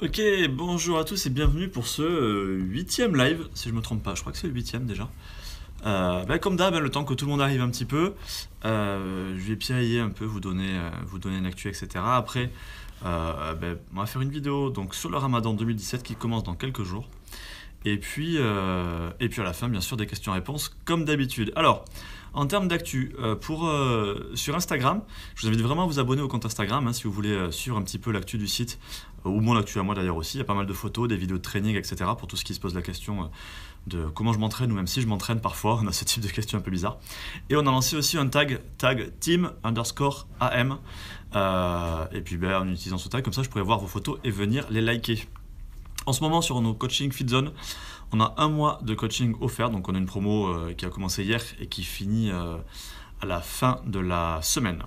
Ok, bonjour à tous et bienvenue pour ce huitième live, si je me trompe pas, je crois que c'est le huitième déjà. Comme d'hab, le temps que tout le monde arrive un petit peu, je vais piailler un peu, vous donner une actu, etc. Après, on va faire une vidéo donc, sur le Ramadan 2017 qui commence dans quelques jours. Et puis à la fin, bien sûr, des questions-réponses comme d'habitude. Alors, en termes d'actu, sur Instagram, je vous invite vraiment à vous abonner au compte Instagram si vous voulez suivre un petit peu l'actu du site, ou mon actu à moi d'ailleurs aussi. Il y a pas mal de photos, des vidéos de training, etc. pour tout ce qui se pose la question de comment je m'entraîne, ou même si je m'entraîne parfois, on a ce type de questions un peu bizarres. Et on a lancé aussi un tag team_am. Et puis en utilisant ce tag, comme ça je pourrais voir vos photos et venir les liker. En ce moment, sur nos coaching FitZone, on a un mois de coaching offert. Donc, on a une promo qui a commencé hier et qui finit à la fin de la semaine.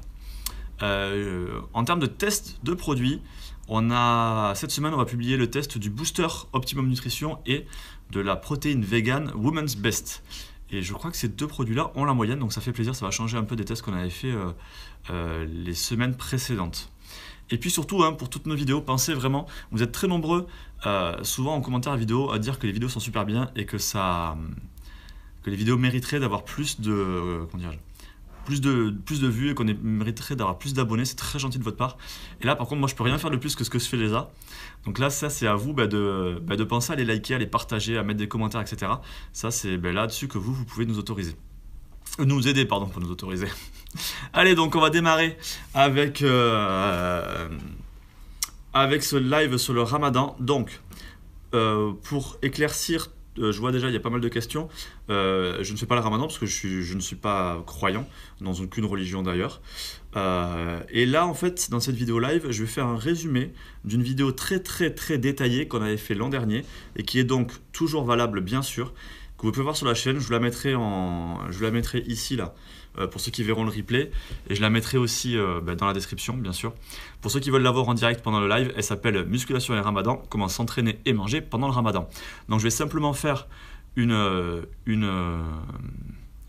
En termes de test de produits, cette semaine, on va publier le test du Booster Optimum Nutrition et de la protéine vegan Women's Best. Et je crois que ces deux produits-là ont la moyenne, donc ça fait plaisir. Ça va changer un peu des tests qu'on avait fait les semaines précédentes. Et puis surtout, pour toutes nos vidéos, pensez vraiment, vous êtes très nombreux, souvent en commentaire vidéo, à dire que les vidéos sont super bien et que les vidéos mériteraient d'avoir plus de vues et qu'on mériterait d'avoir plus d'abonnés. C'est très gentil de votre part. Et là, par contre, moi, je peux rien faire de plus que ce que je fais déjà. Donc là, ça, c'est à vous de penser à les liker, à les partager, à mettre des commentaires, etc. Ça, c'est là-dessus que vous pouvez nous autoriser. Nous aider, pardon, pour nous autoriser. Allez, donc on va démarrer avec ce live sur le Ramadan. Donc, pour éclaircir, je vois déjà il y a pas mal de questions. Je ne fais pas le Ramadan parce que je ne suis pas croyant, dans aucune religion d'ailleurs. Et là, en fait, dans cette vidéo live, je vais faire un résumé d'une vidéo très très très détaillée qu'on avait fait l'an dernier et qui est donc toujours valable, bien sûr, que vous pouvez voir sur la chaîne. Je vous la mettrai ici là. Pour ceux qui verront le replay, et je la mettrai aussi dans la description, bien sûr. Pour ceux qui veulent la voir en direct pendant le live, elle s'appelle Musculation et Ramadan, comment s'entraîner et manger pendant le Ramadan. Donc je vais simplement faire un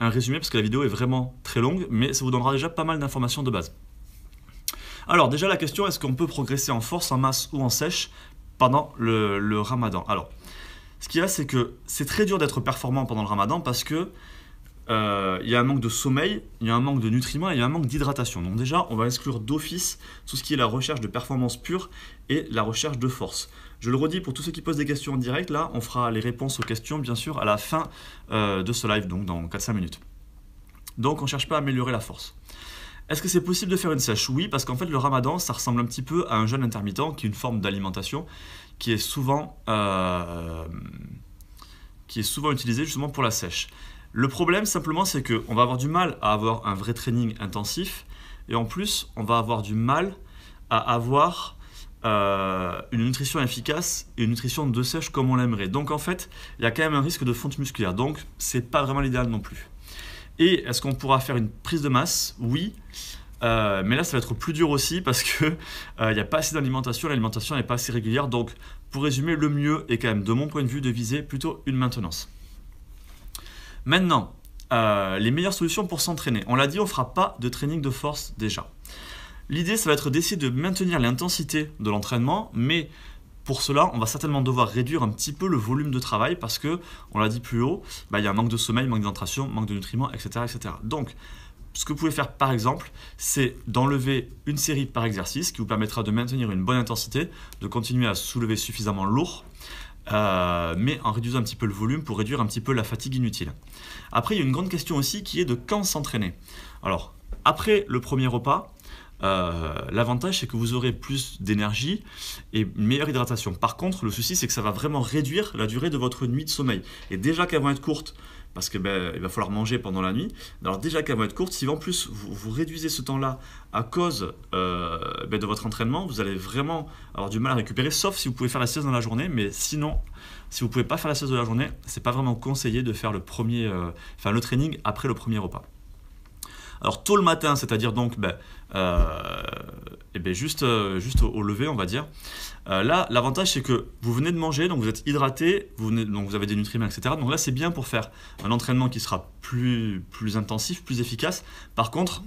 résumé, parce que la vidéo est vraiment très longue, mais ça vous donnera déjà pas mal d'informations de base. Alors déjà la question, est-ce qu'on peut progresser en force, en masse ou en sèche pendant le Ramadan? Alors, ce qu'il y a, c'est que c'est très dur d'être performant pendant le Ramadan, parce que il y a un manque de sommeil, il y a un manque de nutriments et il y a un manque d'hydratation. Donc déjà, on va exclure d'office tout ce qui est la recherche de performance pure et la recherche de force. Je le redis pour tous ceux qui posent des questions en direct, là, on fera les réponses aux questions, bien sûr, à la fin de ce live, donc dans 4-5 minutes. Donc on ne cherche pas à améliorer la force. Est-ce que c'est possible de faire une sèche? Oui, parce qu'en fait, le Ramadan, ça ressemble un petit peu à un jeûne intermittent, qui est une forme d'alimentation qui est souvent utilisée justement pour la sèche. Le problème, simplement, c'est qu'on va avoir du mal à avoir un vrai training intensif, et en plus, on va avoir du mal à avoir une nutrition efficace et une nutrition de sèche comme on l'aimerait. Donc en fait, il y a quand même un risque de fonte musculaire, donc c'est pas vraiment l'idéal non plus. Et est-ce qu'on pourra faire une prise de masse? Oui, mais là ça va être plus dur aussi, parce que il n'y a pas assez d'alimentation, l'alimentation n'est pas assez régulière. Donc pour résumer, le mieux est quand même, de mon point de vue, de viser plutôt une maintenance. Maintenant, les meilleures solutions pour s'entraîner. On l'a dit, on ne fera pas de training de force déjà. L'idée, ça va être d'essayer de maintenir l'intensité de l'entraînement, mais pour cela, on va certainement devoir réduire un petit peu le volume de travail, parce que, on l'a dit plus haut, il y a un manque de sommeil, manque d'hydratation, manque de nutriments, etc., etc. Donc, ce que vous pouvez faire par exemple, c'est d'enlever une série par exercice qui vous permettra de maintenir une bonne intensité, de continuer à soulever suffisamment lourd, mais en réduisant un petit peu le volume pour réduire un petit peu la fatigue inutile. Après, il y a une grande question aussi qui est de quand s'entraîner. Alors, après le premier repas, l'avantage c'est que vous aurez plus d'énergie et une meilleure hydratation. Par contre, le souci c'est que ça va vraiment réduire la durée de votre nuit de sommeil. Et déjà qu'elles vont être courtes, parce que il va falloir manger pendant la nuit. Alors déjà qu'elles vont être courtes, si en plus vous réduisez ce temps-là à cause de votre entraînement, vous allez vraiment avoir du mal à récupérer, sauf si vous pouvez faire la sieste dans la journée. Mais sinon, si vous ne pouvez pas faire la sieste de la journée, c'est pas vraiment conseillé de faire le training après le premier repas. Alors tôt le matin, c'est-à-dire donc et bien juste au lever, on va dire. Là, l'avantage, c'est que vous venez de manger, donc vous êtes hydraté, donc vous avez des nutriments, etc. Donc là, c'est bien pour faire un entraînement qui sera plus intensif, plus efficace. Par contre,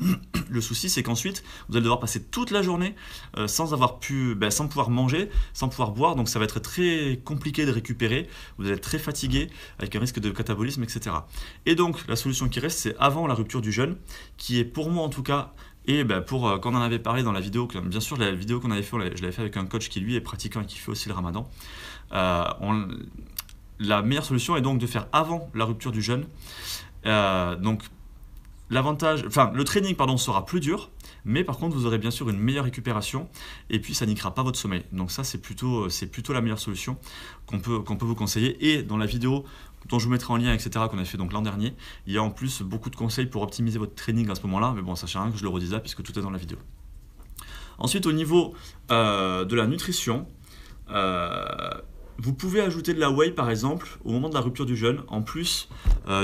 le souci, c'est qu'ensuite, vous allez devoir passer toute la journée sans pouvoir manger, sans pouvoir boire. Donc ça va être très compliqué de récupérer. Vous allez être très fatigué, avec un risque de catabolisme, etc. Et donc, la solution qui reste, c'est avant la rupture du jeûne, qui est pour moi en tout cas. Et quand on en avait parlé dans la vidéo, bien sûr la vidéo qu'on avait fait, je l'avais fait avec un coach qui lui est pratiquant et qui fait aussi le ramadan. La meilleure solution est donc de faire avant la rupture du jeûne. Donc le training sera plus dur, mais par contre vous aurez bien sûr une meilleure récupération et puis ça niquera pas votre sommeil. Donc ça c'est plutôt la meilleure solution qu'on peut vous conseiller. Et dans la vidéo dont je vous mettrai en lien, etc., qu'on a fait donc l'an dernier, il y a en plus beaucoup de conseils pour optimiser votre training à ce moment-là, mais bon, ça ne sert à rien que je le redise là, puisque tout est dans la vidéo. Ensuite, au niveau de la nutrition, vous pouvez ajouter de la whey, par exemple, au moment de la rupture du jeûne, en plus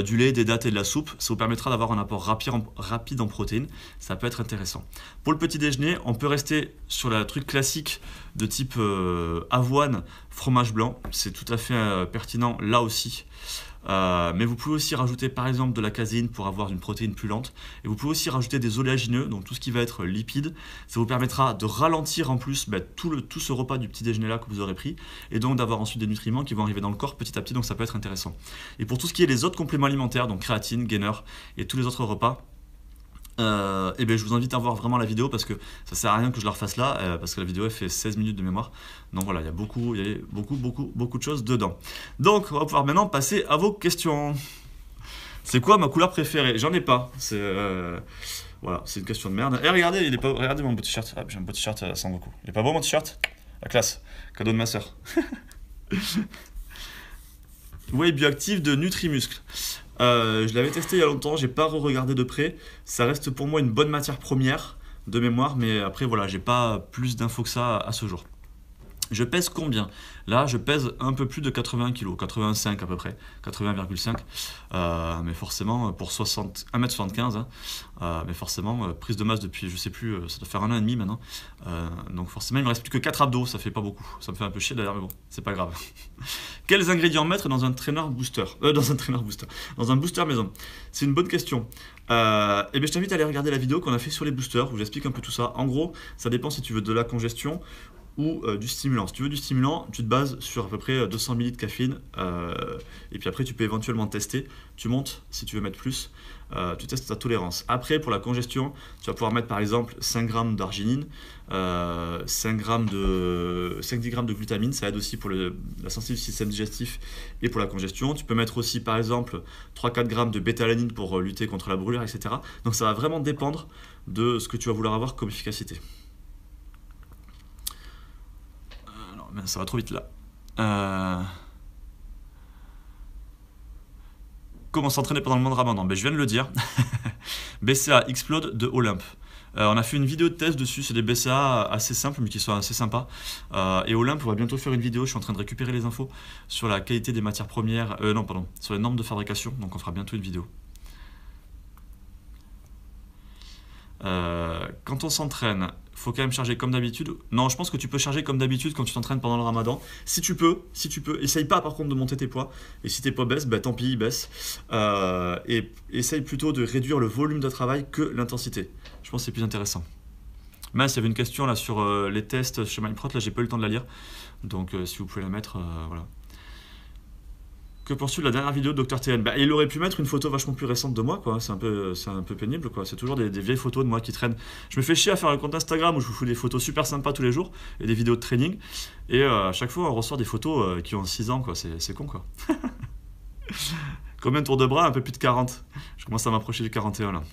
du lait, des dattes et de la soupe. Ça vous permettra d'avoir un apport rapide en protéines. Ça peut être intéressant. Pour le petit déjeuner, on peut rester sur le truc classique de type avoine, fromage blanc. C'est tout à fait pertinent là aussi. Mais vous pouvez aussi rajouter par exemple de la caséine pour avoir une protéine plus lente. Et vous pouvez aussi rajouter des oléagineux, donc tout ce qui va être lipide. Ça vous permettra de ralentir en plus tout ce repas du petit déjeuner là que vous aurez pris. Et donc d'avoir ensuite des nutriments qui vont arriver dans le corps petit à petit, donc ça peut être intéressant. Et pour tout ce qui est les autres compléments alimentaires, donc créatine, gainer et tous les autres repas, je vous invite à voir vraiment la vidéo parce que ça sert à rien que je la refasse là parce que la vidéo elle fait 16 minutes de mémoire. Donc voilà, il y a beaucoup de choses dedans. Donc on va pouvoir maintenant passer à vos questions. C'est quoi ma couleur préférée? J'en ai pas. Voilà, c'est une question de merde. Et regardez, regardez mon beau t-shirt. Ah, j'ai un beau t-shirt sans beaucoup. Il est pas beau mon t-shirt? La classe. Cadeau de ma soeur. Whey bioactive de Nutrimuscle. Je l'avais testé il y a longtemps, j'ai pas re-regardé de près. Ça reste pour moi une bonne matière première de mémoire, mais après voilà, j'ai pas plus d'infos que ça à ce jour. Je pèse combien? Là, je pèse un peu plus de 80 kg, 85 à peu près, 80,5. Mais forcément, pour 1m75, mais forcément, prise de masse depuis, je sais plus, ça doit faire 1 an et demi maintenant. Donc forcément, il me reste plus que 4 abdos, ça fait pas beaucoup. Ça me fait un peu chier d'ailleurs, mais bon, c'est pas grave. Quels ingrédients mettre dans un trainer booster? Dans un booster maison? C'est une bonne question. Je t'invite à aller regarder la vidéo qu'on a fait sur les boosters, où j'explique un peu tout ça. En gros, ça dépend si tu veux de la congestion ou du stimulant. Si tu veux du stimulant, tu te bases sur à peu près 200 ml de caféine et puis après tu peux éventuellement tester, tu montes si tu veux mettre plus, tu testes ta tolérance. Après pour la congestion, tu vas pouvoir mettre par exemple 5 g d'arginine, 5-10 g de glutamine, ça aide aussi pour la sensibilité du système digestif et pour la congestion. Tu peux mettre aussi par exemple 3-4 g de bétalanine pour lutter contre la brûlure, etc. Donc ça va vraiment dépendre de ce que tu vas vouloir avoir comme efficacité. Ça va trop vite là. Comment s'entraîner pendant le mois de Ramadan? Je viens de le dire. BCA Explode de Olympe. On a fait une vidéo de test dessus, c'est des BCA assez simples mais qui sont assez sympas. Et Olympe, on va bientôt faire une vidéo, je suis en train de récupérer les infos sur la qualité des matières premières, sur les normes de fabrication, donc on fera bientôt une vidéo. Quand on s'entraîne, faut quand même charger comme d'habitude. Non, je pense que tu peux charger comme d'habitude quand tu t'entraînes pendant le Ramadan. Si tu peux, essaye pas par contre de monter tes poids. Et si tes poids baissent, tant pis, ils baissent. Et essaye plutôt de réduire le volume de travail que l'intensité. Je pense que c'est plus intéressant. Mais il y avait une question là sur les tests chez MindProt, là j'ai pas eu le temps de la lire. Donc si vous pouvez la mettre, voilà. Que penses-tu de la dernière vidéo de Dr TN? Il aurait pu mettre une photo vachement plus récente de moi, quoi. C'est un peu pénible, quoi. C'est toujours des vieilles photos de moi qui traînent. Je me fais chier à faire un compte Instagram où je vous fous des photos super sympas tous les jours et des vidéos de training. Et à chaque fois, on ressort des photos qui ont 6 ans, quoi. C'est con, quoi. Combien de tours de bras? Un peu plus de 40. Je commence à m'approcher du 41, là.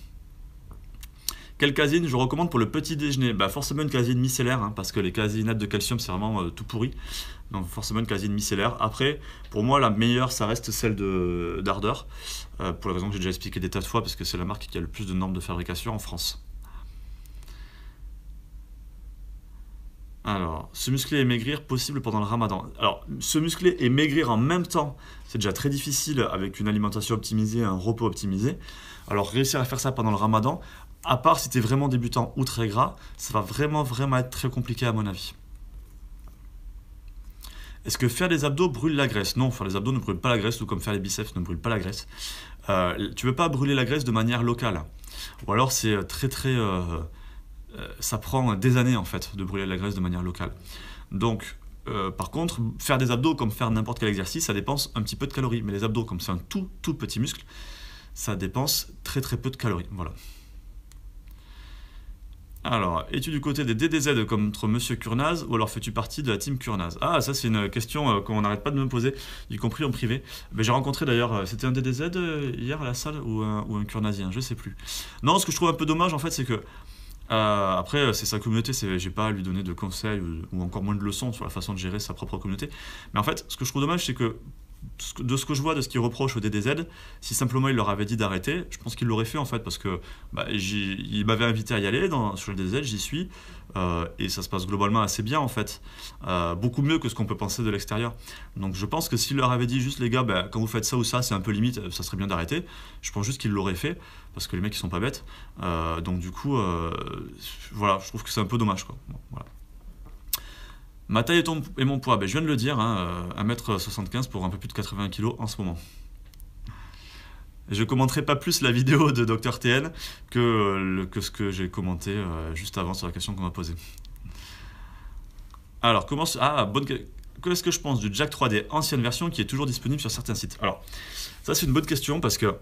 Quelle caséine je recommande pour le petit déjeuner? Forcément une caséine micellaire, parce que les caséinates de calcium c'est vraiment tout pourri. Donc forcément une caséine micellaire. Après, pour moi la meilleure ça reste celle d'Ardeur, pour la raison que j'ai déjà expliqué des tas de fois, parce que c'est la marque qui a le plus de normes de fabrication en France. Alors, se muscler et maigrir possible pendant le Ramadan. Alors, se muscler et maigrir en même temps, c'est déjà très difficile avec une alimentation optimisée, un repos optimisé. Alors, réussir à faire ça pendant le Ramadan, À part si tu es vraiment débutant ou très gras, ça va vraiment être très compliqué à mon avis. Est-ce que faire des abdos brûle la graisse? Non, faire les abdos ne brûle pas la graisse, tout comme faire les biceps ne brûle pas la graisse. Tu ne veux pas brûler la graisse de manière locale. Ou alors c'est ça prend des années en fait de brûler la graisse de manière locale. Donc par contre, faire des abdos comme faire n'importe quel exercice, ça dépense un petit peu de calories. Mais les abdos, comme c'est un tout petit muscle, ça dépense très peu de calories. Voilà. Alors, es-tu du côté des DDZ contre Monsieur Kurnaz ou alors fais-tu partie de la team Kurnaz? Ah, ça c'est une question qu'on n'arrête pas de me poser, y compris en privé. Mais j'ai rencontré d'ailleurs, c'était un DDZ hier à la salle ou un Kurnazien, je sais plus. Non, ce que je trouve un peu dommage en fait, c'est que après, c'est sa communauté, j'ai pas à lui donner de conseils ou encore moins de leçons sur la façon de gérer sa propre communauté. Mais en fait, ce que je trouve dommage, c'est que de ce que je vois de ce qu'il reproche au DDZ, si simplement il leur avait dit d'arrêter, je pense qu'il l'aurait fait en fait, parce que il m'avait invité à y aller sur le DDZ, j'y suis, et ça se passe globalement assez bien en fait, beaucoup mieux que ce qu'on peut penser de l'extérieur. Donc je pense que s'il leur avait dit juste les gars, quand vous faites ça ou ça, c'est un peu limite, ça serait bien d'arrêter, je pense juste qu'il l'aurait fait, parce que les mecs ils sont pas bêtes, donc du coup, voilà, je trouve que c'est un peu dommage quoi. Bon, voilà. Ma taille et mon poids, je viens de le dire, 1m75 pour un peu plus de 80 kg en ce moment. Je commenterai pas plus la vidéo de Dr TN que ce que j'ai commenté juste avant sur la question qu'on m'a posée. Alors, qu'est-ce que je pense du Jack 3D ancienne version qui est toujours disponible sur certains sites? Alors, ça c'est une bonne question parce que,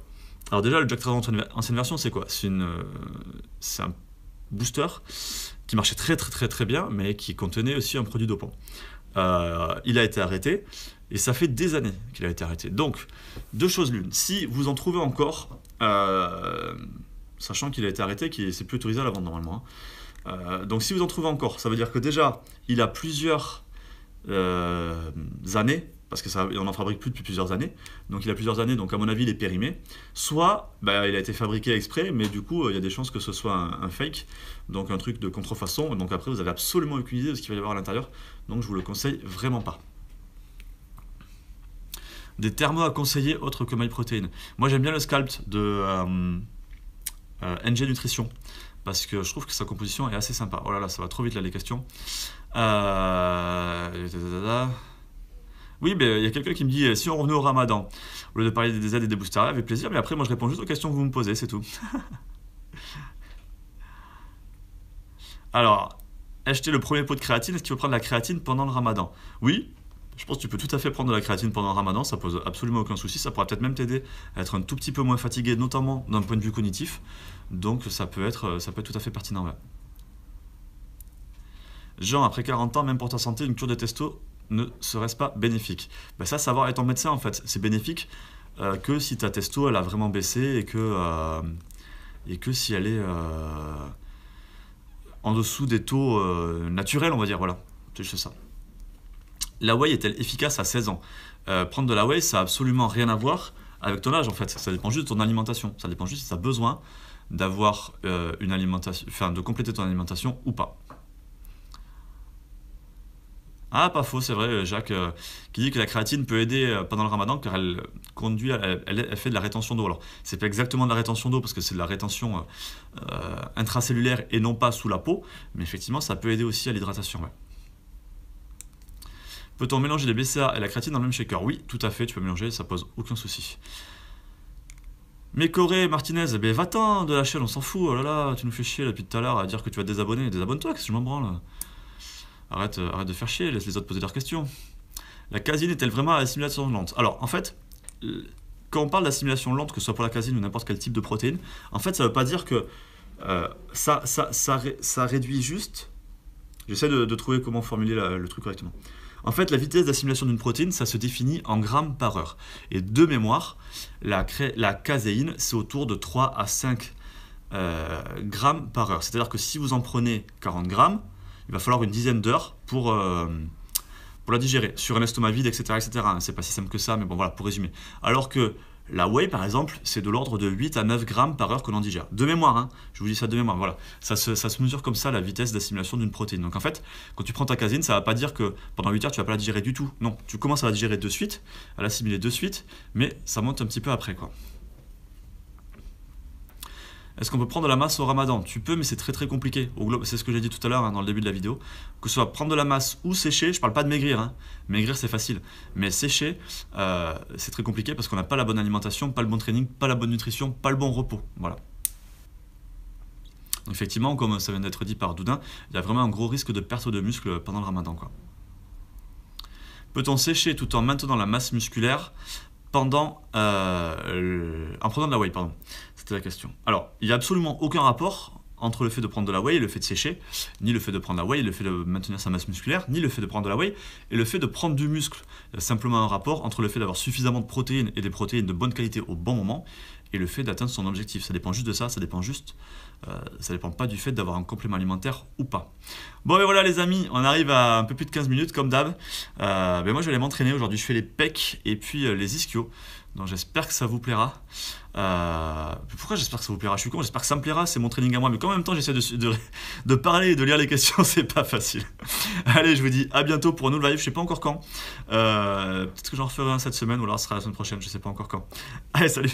alors déjà le Jack 3D ancienne version c'est quoi? C'est un booster qui marchait très bien, mais qui contenait aussi un produit dopant. Il a été arrêté, et ça fait des années qu'il a été arrêté. Donc, deux choses l'une. Si vous en trouvez encore, sachant qu'il a été arrêté, c'est plus autorisé à la vente normalement. Donc, si vous en trouvez encore, ça veut dire que déjà, il a plusieurs années, parce qu'on en fabrique plus depuis plusieurs années, donc il a plusieurs années, donc à mon avis il est périmé, soit il a été fabriqué exprès, mais du coup il y a des chances que ce soit un fake, donc un truc de contrefaçon, donc après vous avez absolument aucune idée de ce qu'il va y avoir à l'intérieur, donc je vous le conseille vraiment pas. Des thermos à conseiller autres que MyProtein. Moi j'aime bien le Sculpt de NG Nutrition, parce que je trouve que sa composition est assez sympa. Oh là là, ça va trop vite là les questions. Oui, il y a quelqu'un qui me dit si on revenait au Ramadan, au lieu de parler des DZ et des boosters, avec plaisir, mais après moi je réponds juste aux questions que vous me posez, c'est tout. Alors, acheter le premier pot de créatine, est-ce qu'il faut prendre la créatine pendant le Ramadan? Oui, je pense que tu peux tout à fait prendre de la créatine pendant le Ramadan, ça pose absolument aucun souci, ça pourra peut-être même t'aider à être un tout petit peu moins fatigué, notamment d'un point de vue cognitif, donc ça peut être tout à fait pertinent. Ouais. Jean, après 40 ans, même pour ta santé, une cure de testo ne serait-ce pas bénéfique? Ça, savoir être ton médecin en fait, c'est bénéfique que si ta testo elle a vraiment baissé et que si elle est en dessous des taux naturels, on va dire, voilà, c'est juste ça. La whey est-elle efficace à 16 ans? Prendre de la whey, ça n'a absolument rien à voir avec ton âge en fait, ça dépend juste de ton alimentation, ça dépend juste si tu as besoin d'avoir une alimentation, enfin de compléter ton alimentation ou pas. Ah, pas faux, c'est vrai, Jacques, qui dit que la créatine peut aider pendant le Ramadan car elle fait de la rétention d'eau. Alors, c'est pas exactement de la rétention d'eau parce que c'est de la rétention intracellulaire et non pas sous la peau, mais effectivement, ça peut aider aussi à l'hydratation. Ouais. Peut-on mélanger les BCA et la créatine dans le même shaker? Oui, tout à fait, tu peux mélanger, ça pose aucun souci. Mais Corée, Martinez, va-t'en de la chaîne, on s'en fout, oh là là, tu nous fais chier depuis tout à l'heure à dire que tu vas te désabonner. Désabonne-toi, qu'est-ce que je m'en branle? Arrête de faire chier, laisse les autres poser leurs questions. La casine est-elle vraiment à l'assimilation lente? Alors, en fait, quand on parle d'assimilation lente, que ce soit pour la casine ou n'importe quel type de protéine, en fait, ça ne veut pas dire que ça réduit juste... J'essaie de trouver comment formuler le truc correctement. En fait, la vitesse d'assimilation d'une protéine, ça se définit en grammes par heure. Et de mémoire, la caséine, c'est autour de 3 à 5 grammes par heure. C'est-à-dire que si vous en prenez 40 grammes, il va falloir une dizaine d'heures pour la digérer, sur un estomac vide, etc. C'est pas si simple que ça, mais bon voilà, pour résumer. Alors que la whey, par exemple, c'est de l'ordre de 8 à 9 grammes par heure que l'on digère. De mémoire, je vous dis ça de mémoire, voilà. Ça se mesure comme ça, la vitesse d'assimilation d'une protéine. Donc en fait, quand tu prends ta caséine, ça ne va pas dire que pendant 8 heures, tu ne vas pas la digérer du tout. Non, tu commences à la digérer de suite, à l'assimiler de suite, mais ça monte un petit peu après, quoi. Est-ce qu'on peut prendre de la masse au ramadan? Tu peux, mais c'est très très compliqué. C'est ce que j'ai dit tout à l'heure dans le début de la vidéo. Que ce soit prendre de la masse ou sécher, je parle pas de maigrir. Hein. Maigrir, c'est facile. Mais sécher, c'est très compliqué parce qu'on n'a pas la bonne alimentation, pas le bon training, pas la bonne nutrition, pas le bon repos. Voilà. Donc effectivement, comme ça vient d'être dit par Doudin, il y a vraiment un gros risque de perte de muscle pendant le ramadan, quoi. Peut-on sécher tout en maintenant la masse musculaire en prenant de la whey, pardon. C'était la question. Alors, il n'y a absolument aucun rapport entre le fait de prendre de la whey et le fait de sécher, ni le fait de prendre la whey et le fait de maintenir sa masse musculaire, ni le fait de prendre de la whey et le fait de prendre du muscle. Il y a simplement un rapport entre le fait d'avoir suffisamment de protéines et des protéines de bonne qualité au bon moment et le fait d'atteindre son objectif. Ça dépend juste de ça, ça dépend pas du fait d'avoir un complément alimentaire ou pas. Bon, et voilà les amis, on arrive à un peu plus de 15 minutes comme d'hab. Moi je vais aller m'entraîner aujourd'hui, je fais les pecs et puis les ischios. Donc j'espère que ça vous plaira. Pourquoi j'espère que ça vous plaira? Je suis con, j'espère que ça me plaira, c'est mon training à moi. Mais en même temps j'essaie de parler et de lire les questions, c'est pas facile. Allez, je vous dis à bientôt pour un nouveau live, je sais pas encore quand. Peut-être que j'en referai un cette semaine ou alors ce sera la semaine prochaine, je sais pas encore quand. Allez, salut!